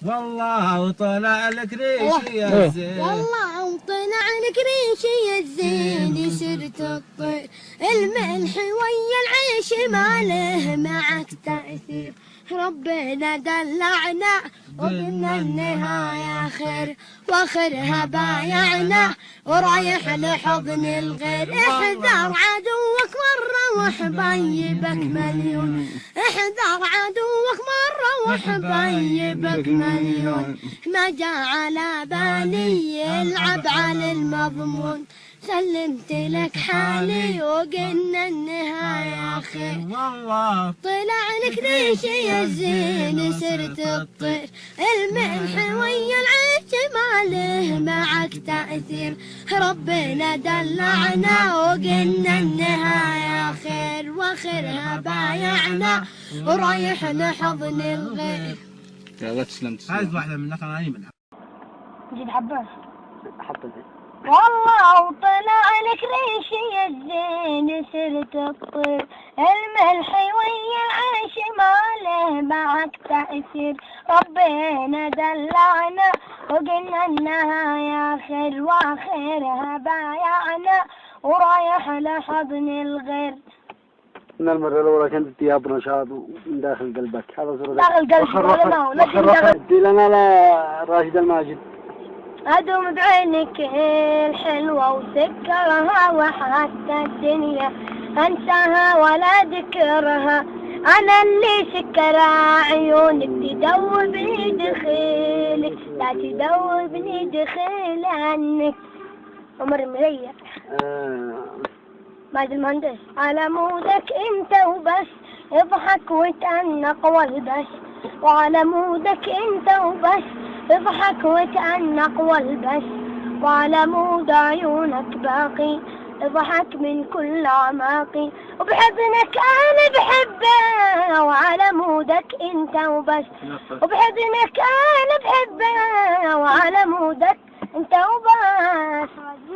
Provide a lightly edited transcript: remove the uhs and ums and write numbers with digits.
والله طلع لك ريشي الزين، والله طلع لك ريشي الزين، صرت الطير الملح ويا العيش ما له معك تأثير. ربنا دلعنا وقلنا النهاية خير، واخرها بايعنا ورايح لحضن الغير. احذر عدوك مرة وحبيبك مليون، احذر عدوك مرة وحبيبك مليون. ما جا على بالي يلعب على المضمون، سلمت لك حالي وقلنا النهاية خير. والله طلع لك ريشي الزين، صرت الطير الملح ويا العيش ما له معك تأثير. ربنا دلعنا وقلنا النهاية خير، واخرها بايعنا ورايح لحضن الغير. يا تسلم. هذه واحدة من الأغاني منها. جيب حبة حبة والله طلع لك ريشي الزين، صرت الطير الملح ويا العيش ما له معك تأثير. ربنا دلعنا وقلنا النهاية خير، واخرها بايعنا ورايح لحضن الغير. من المرة الأولى كانت ثياب نشاط من داخل قلبك، هذا صورة داخل قلبي ولا ما هو دي لنا لا راشد الماجد. أدوم بعينك الحلوة وسكرها، وحتى الدنيا أنساها ولا ذكرها. أنا اللي سكر عيونك تدوبني دخيلك، لا تدوبني دخيل عنك. عمر مريح بعد المهندس. على مودك انت وبس اضحك وتأنق والبس، وعلى مودك انت وبس اضحك وتأنق والبس. وعلى مود عيونك باقي اضحك من كل أعماقي، وبحضنك أنا بحبه وعلى مودك انت وبس. وبحضنك أنا بحبه وعلى مودك انت وبس.